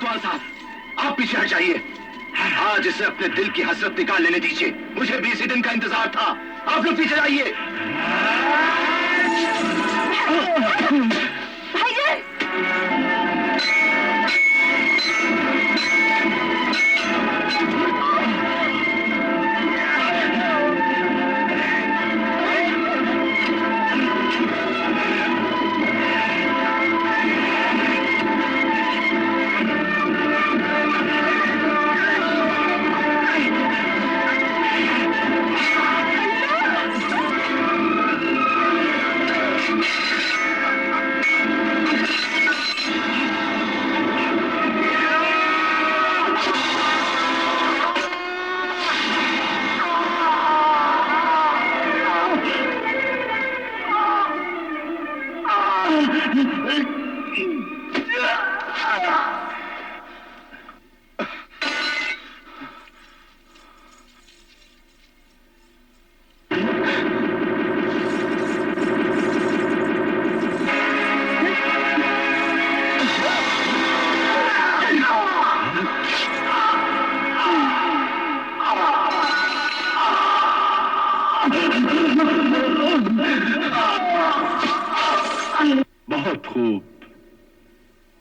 جمال صاحب آپ پیچھے ہٹ جائیے. آج اسے اپنے دل کی حسرت نکال لینے دیجیے. مجھے بھی اسی دن کا انتظار تھا. آپ لوگ پیچھے جائیے. بھائی جان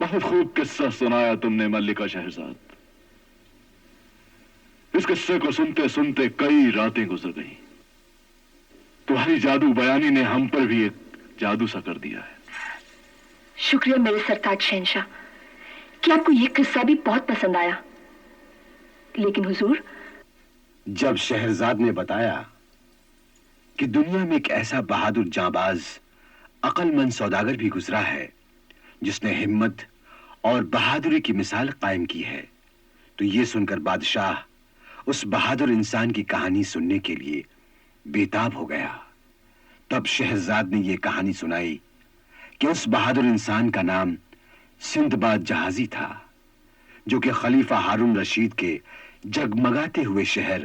بہت خوب قصہ سنایا تم نے ملکہ شہرزاد. اس قصے کو سنتے سنتے کئی راتیں گزر گئیں. تمہاری جادو بیانی نے ہم پر بھی ایک جادو سا کر دیا ہے. شکریہ میرے سرتاج شہنشاہ کہ آپ کو یہ قصہ بھی بہت پسند آیا. لیکن حضور، جب شہرزاد نے بتایا کہ دنیا میں ایک ایسا بہادر جانباز عقل مند سوداگر بھی گزرا ہے جس نے ہمت اور بہادری کی مثال قائم کی ہے، تو یہ سن کر بادشاہ اس بہادر انسان کی کہانی سننے کے لیے بےتاب ہو گیا. تب شہرزاد نے یہ کہانی سنائی کہ اس بہادر انسان کا نام سندباد جہازی تھا، جو کہ خلیفہ ہارون رشید کے جگمگاتے ہوئے شہر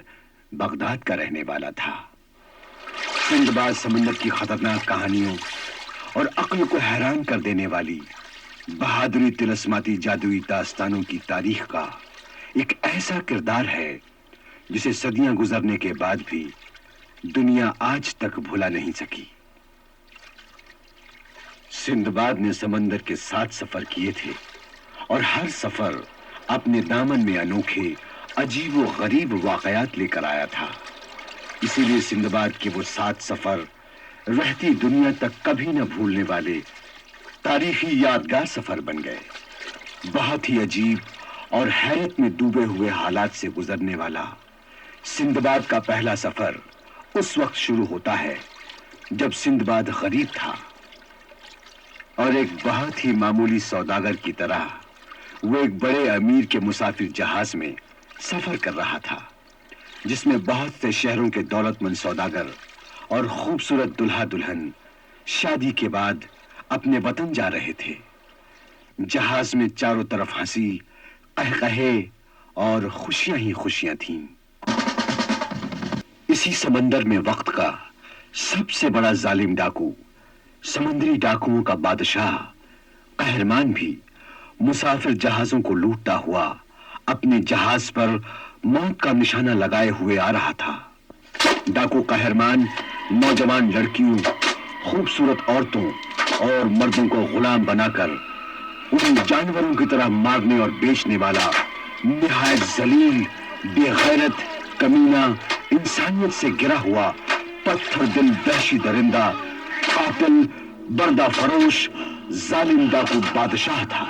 بغداد کا رہنے والا تھا. سندباد سمندر کی خطرناک کہانیوں اور عقل کو حیران کر دینے والی بہادری طلسماتی جادوئی داستانوں کی تاریخ کا ایک ایسا کردار ہے جسے صدیاں گزرنے کے بعد بھی دنیا آج تک بھلا نہیں سکی. سندباد نے سمندر کے 7 سفر کیے تھے اور ہر سفر اپنے دامن میں انوکھے عجیب و غریب واقعات لے کر آیا تھا. اسی لیے سندباد کے وہ 7 سفر رہتی دنیا تک کبھی نہ بھولنے والے تاریخی یادگار سفر بن گئے. بہت ہی عجیب اور حیرت میں ڈوبے ہوئے حالات سے گزرنے والا سندباد کا پہلا سفر اس وقت شروع ہوتا ہے جب سندباد غریب تھا اور ایک بہت ہی معمولی سوداگر کی طرح وہ ایک بڑے امیر کے مسافر جہاز میں سفر کر رہا تھا، جس میں بہت سے شہروں کے دولت مند سوداگر اور خوبصورت دلہا دلہن شادی کے بعد اپنے وطن جا رہے تھے. جہاز میں چاروں طرف ہنسی، قہقہے اور خوشیاں ہی خوشیاں تھیں. اسی سمندر میں وقت کا سب سے بڑا ظالم ڈاکو، سمندری ڈاکوؤں کا بادشاہ قہرمان بھی مسافر جہازوں کو لوٹتا ہوا اپنے جہاز پر موت کا نشانہ لگائے ہوئے آ رہا تھا. ڈاکو قہرمان نوجوان لڑکیوں، خوبصورت عورتوں اور مردوں کو غلام بنا کر ان جانوروں کی طرح مارنے اور بیچنے والا نہایت ذلیل، بے غیرت، کمینہ، انسانیت سے گرا ہوا پتھر دل وحشی درندہ، قاتل، بردہ فروش، ظالم ڈاکو بادشاہ تھا.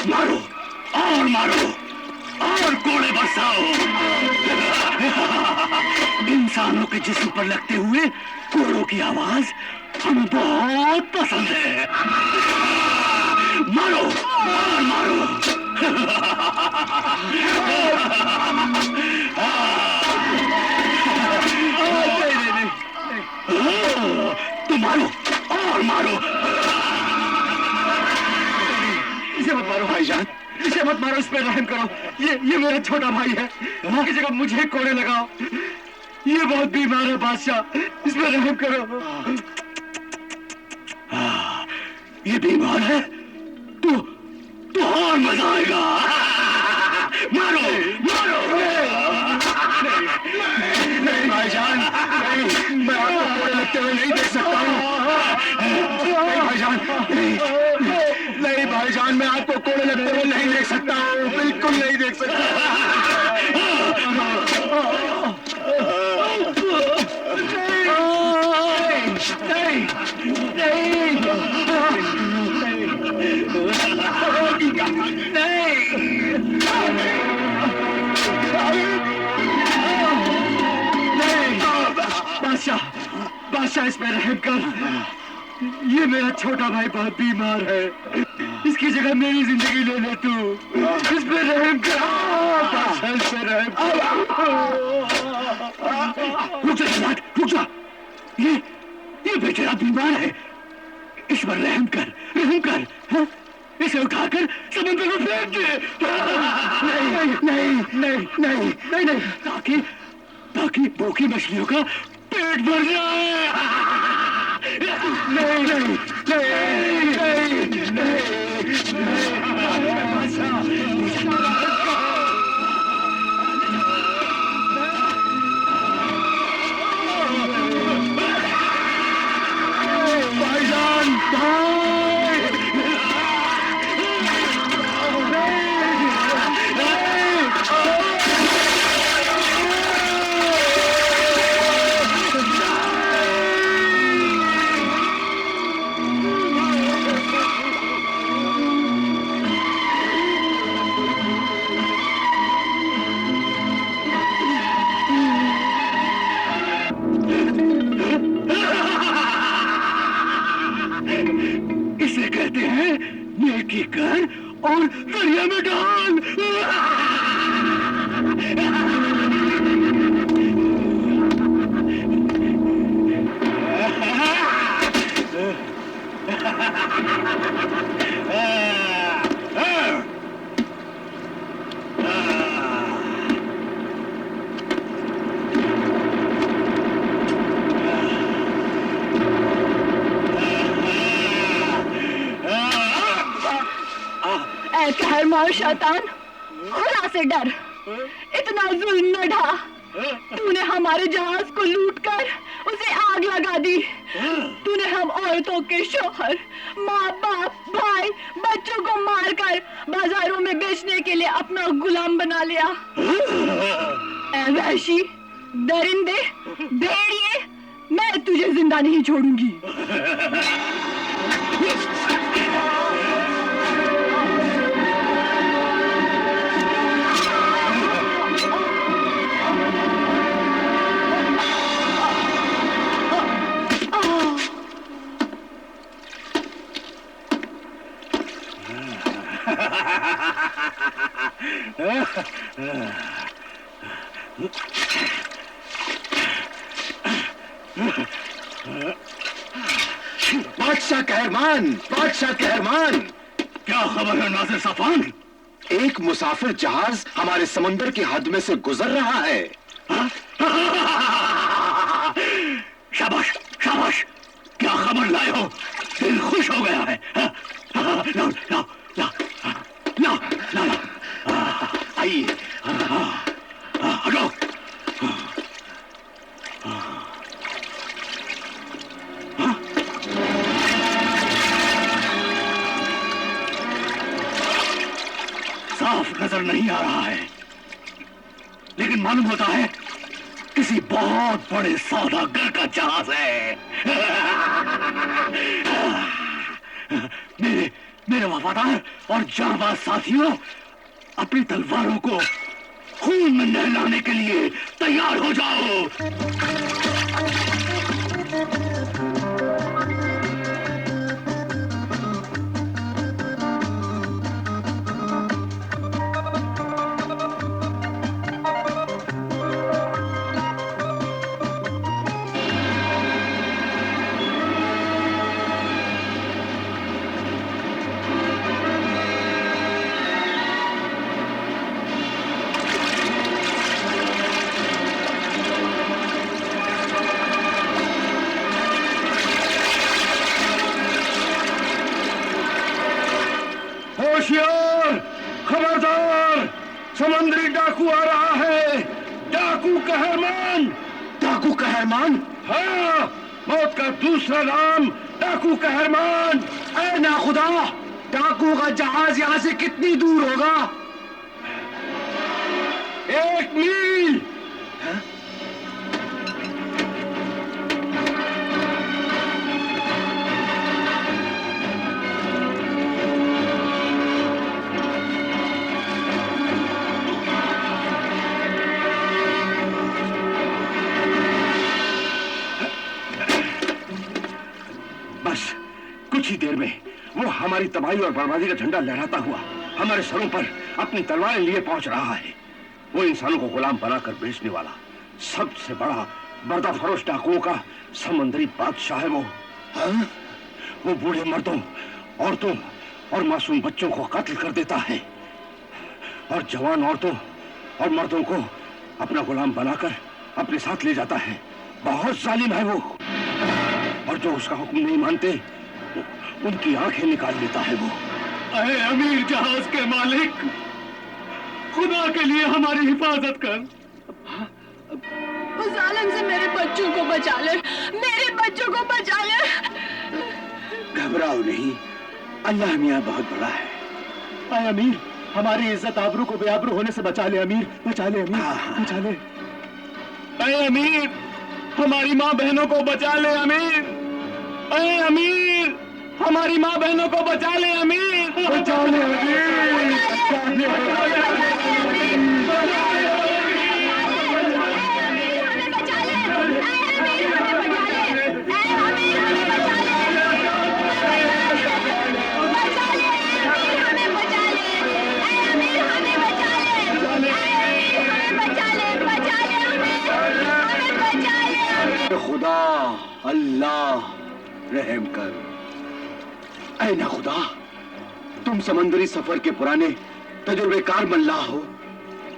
مارو اور مارو اور گوڑے برساؤ. انسانوں کے جسم پر لگتے ہوئے گوڑوں کی آواز ہمیں بہت پسند ہے. مارو اور مارو. تو مارو اور مارو. पे रहम करो, ये मेरा छोटा भाई है, इसकी जगह मुझे कोड़े लगाओ, ये बहुत बीमार है बादशाह, इस पे रहम करो। ये बीमार है तो और मजा आएगा। मारो मारो। नहीं भाईजान, नहीं, मैं आपको कोड़े लगते हुए नहीं देख सकता हूँ। नहीं भाईजान, नहीं भाईजान, मैं आपको कोड़े लगते हुए नहीं देख सकता हूँ, बिल्कुल नहीं देख सकता। बादशाह इस पे रहम कर, ये मेरा छोटा भाई बहुत बीमार है, इसकी जगह मेरी जिंदगी ले ले तू, इस पे रहम कर। बादशाह इस पे रहम कर। रुक जा जल्लाद, रुक जा, ये बेचारा बीमार है, इस पर रहम कर, रहम कर। हाँ? इसे उठाकर समुद्र में फेंक दे। नहीं नहीं नहीं नहीं नहीं नहीं, ताकि भूखी मछलियों का पेट भर जाए। नहीं नहीं नहीं नहीं भाईजान, इसे कहते हैं नेकी कर और दरिया में डाल। कहरमान शैतान, खुदा से डर, इतना जुल्म न ढा। तूने हमारे जहाज को लूटकर उसे आग लगा दी। तूने हम औरतों के शौहर, माँ बाप, भाई, बच्चों को मारकर बाजारों में बेचने के लिए अपना गुलाम बना लिया। ऐ वहशी, दरिंदे, भेड़िए, मैं तुझे जिंदा नहीं छोड़ूंगी। बादशाह कहरमान, क्या खबर है नासिर सफान? एक मुसाफिर जहाज हमारे समंदर की हद में से गुजर रहा है। शाबाश शाबाश, क्या खबर लाए हो, दिल खुश हो गया है। लाओ लाओ लाओ लाओ लाओ, आइए, हटो। साफ नजर नहीं आ रहा है, लेकिन मालूम होता है किसी बहुत बड़े सौदागर का जहाज है। मेरे वफादार और जांबाज साथियों, अपनी तलवारों को खून में नहलाने के लिए तैयार हो जाओ। कहरमान। डाकू कहरमान? हाँ, मौत का दूसरा नाम डाकू कहरमान। ऐ नाखुदा, डाकू का जहाज यहाँ से कितनी दूर होगा? 1 मील। बस कुछ ही देर में वो हमारी तबाही और बर्बादी का झंडा लहराता हुआ हमारे सरों पर अपनी तलवारें लिए पहुंच रहा है। वो इंसानों को गुलाम बनाकर बेचने वाला सबसे बड़ा बर्दा फरोश डाकुओं का समंदरी बादशाह है वो। हाँ? वो बूढ़े मर्दों, औरतों और मासूम बच्चों को कत्ल कर देता है और जवान औरतों और मर्दों को अपना गुलाम बनाकर अपने साथ ले जाता है। बहुत जालिम है वो, और जो उसका हुक्म नहीं मानते उनकी आंखें निकाल लेता है वो। अरे अमीर जहाज के मालिक, खुदा के लिए हमारी हिफाजत कर। उस जालिम से मेरे बच्चों को बचा ले, मेरे बच्चों को बचा ले। घबराओ नहीं, अल्लाह मियाँ बहुत बड़ा है। अरे अमीर, हमारी इज्जत आबरू को बेआबरू होने से बचा ले अमीर, बचा ले अमीर, बचा ले। अरे अमीर, हमारी माँ बहनों को बचा ले अमीर। अरे अमीर, हमारी माँ बहनों को बचा ले अमीर, बचा ले अमीर, बचा ले। खुदा अल्लाह रहम कर। ऐ ना खुदा, तुम समंदरी सफर के पुराने तजुर्बेकार मल्लाह हो,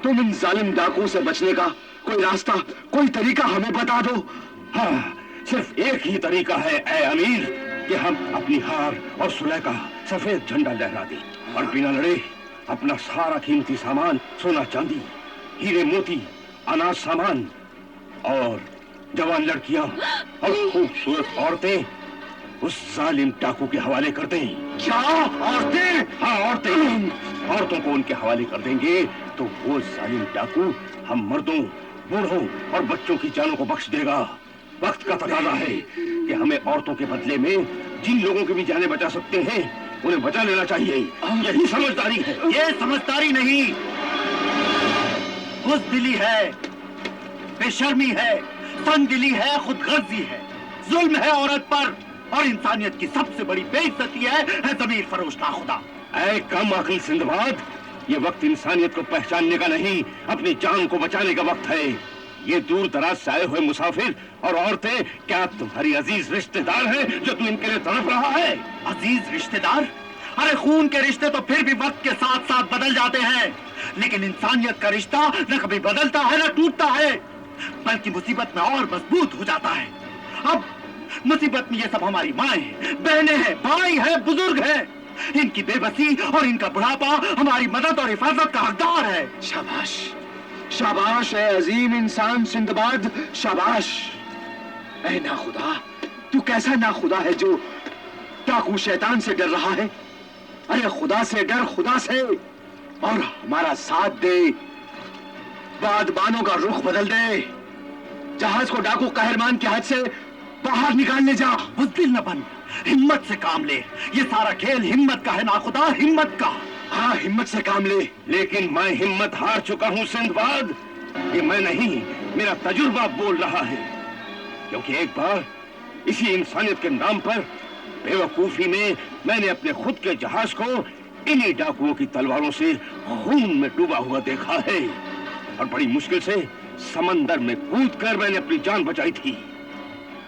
तुम इन जालिम डाकुओं से बचने का कोई रास्ता, कोई तरीका हमें बता दो। हाँ, सिर्फ एक ही तरीका है ऐ अमीर, कि हम अपनी हार और सुलह का सफेद झंडा लहरा दें और बिना लड़े अपना सारा कीमती सामान, सोना चांदी, हीरे मोती, अनाज सामान और जवान लड़कियां और खूबसूरत औरतें उस जालिम डाकू के हवाले कर दें। क्या औरतें? हाँ, औरतें। औरतों को उनके हवाले कर देंगे तो वो जालिम डाकू हम मर्दों, बूढ़ों और बच्चों की जानों को बख्श देगा। वक्त का तकाजा है कि हमें औरतों के बदले में जिन लोगों की भी जानें बचा सकते हैं उन्हें बचा लेना चाहिए। यही समझदारी है। ये समझदारी नहीं, बुज़दिली है, बेशर्मी है, तंगदिली है, खुदगर्जी है, जुल्म है औरत पर, और इंसानियत की सबसे बड़ी बेइज्जती है ज़मीर फरोश नाखुदा। ऐ कम अक्ल सिंधबाद, ये वक्त इंसानियत को पहचानने का नहीं, अपनी जान को बचाने का वक्त है। ये दूर दराज से आए हुए मुसाफिर और औरतें क्या तुम्हारी अजीज रिश्तेदार हैं जो तुम इनके लिए तड़प रहा है? अजीज रिश्तेदार? अरे खून के रिश्ते तो फिर भी वक्त के साथ साथ बदल जाते हैं, लेकिन इंसानियत का रिश्ता न कभी बदलता है न टूटता है, बल्कि मुसीबत में और मजबूत हो जाता है। अब मुसीबत में ये सब हमारी माएं, बहनें हैं, भाई हैं, बुजुर्ग हैं। इनकी बेबसी और इनका बुढ़ापा हमारी मदद और हिफाजत का हकदार है। शाबाश, शाबाश है अजीम इंसान सिंदबाद, शाबाश। ऐ नाखुदा, तू कैसा नाखुदा है जो डाकू शैतान से डर रहा है? अरे खुदा से डर, खुदा से, और हमारा साथ दे, बादबानों का रुख बदल दे, जहाज को डाकू कहरमान के हाथ से बाहर निकालने जा। बुज़दिल न बन, हिम्मत से काम ले। ये सारा खेल हिम्मत का है नाखुदा, हिम्मत का। हाँ, हिम्मत से काम ले। लेकिन मैं हिम्मत हार चुका हूँ सिंदबाद। ये मैं नहीं, मेरा तजुर्बा बोल रहा है, क्योंकि एक बार इसी इंसानियत के नाम पर बेवकूफी में मैंने अपने खुद के जहाज को इन्हीं डाकुओं की तलवारों से खून में डूबा हुआ देखा है, और बड़ी मुश्किल से समंदर में कूदकर मैंने अपनी जान बचाई थी।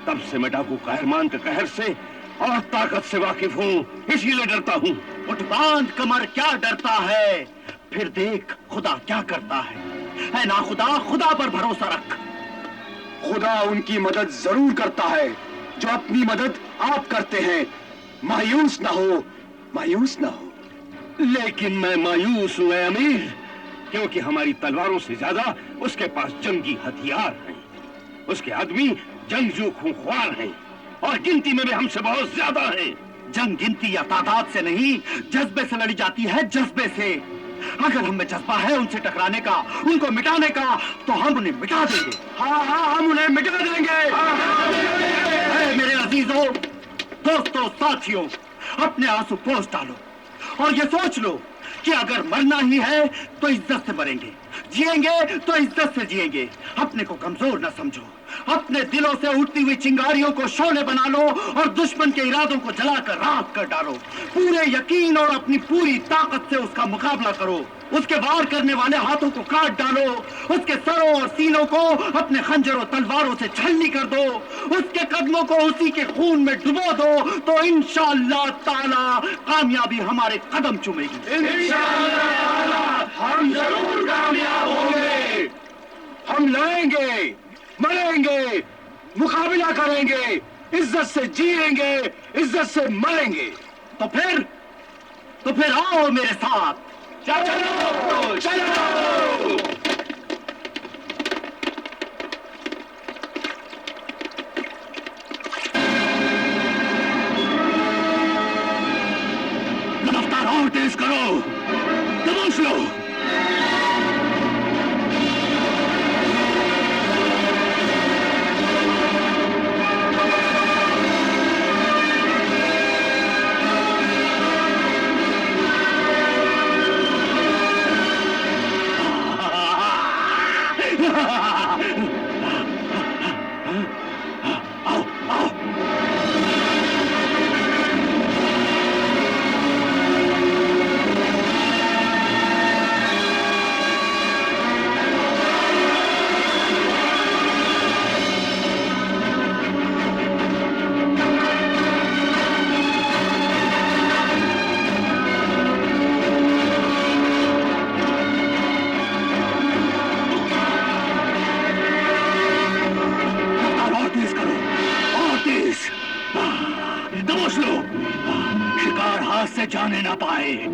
तब से मैं डाकू कहरमान के कहर से और ताकत से वाकिफ हूँ, इसीलिए डरता हूँ। उठ बांध कमर, क्या डरता है? फिर देख खुदा क्या करता है। ऐ नाखुदा, खुदा पर भरोसा रख। खुदा उनकी मदद जरूर करता है जो अपनी मदद आप करते हैं। मायूस ना हो, मायूस ना हो। लेकिन मैं मायूस हूँ अमीर, क्योंकि हमारी तलवारों से ज्यादा उसके पास जंगी हथियार हैं। उसके आदमी जंगजू खूंखार हैं और गिनती में भी हमसे बहुत ज्यादा हैं। जंग गिनती या तादाद से नहीं, जज्बे से लड़ी जाती है, जज्बे से। अगर हमें जज्बा है उनसे टकराने का, उनको मिटाने का, तो हम उन्हें मिटा देंगे। हाँ हाँ, हम उन्हें मिटा देंगे। ऐ मेरे अजीजों, दोस्तों, साथियों, अपने आंसू पोंछ डालो और ये सोच लो कि अगर मरना ही है तो इज्जत से मरेंगे, जिएंगे तो इज्जत से जिएंगे। अपने को कमजोर न समझो, अपने दिलों से उठती हुई चिंगारियों को शोले बना लो और दुश्मन के इरादों को जलाकर राख कर डालो। पूरे यकीन और अपनी पूरी ताकत से उसका मुकाबला करो। उसके वार करने वाले हाथों को काट डालो, उसके सरों और सीनों को अपने खंजरों तलवारों से छलनी कर दो, उसके कदमों को उसी के खून में डुबो दो, तो इंशाअल्लाह ताला कामयाबी हमारे कदम चूमेगी। इंशाअल्लाह हम जरूर कामयाब होंगे। हम लड़ेंगे, मरेंगे, मुकाबला करेंगे, इज्जत से जिएंगे, इज्जत से मरेंगे। तो फिर आओ मेरे साथ। चलो चलो। रफ्तार और तेज करो, दबोच लो।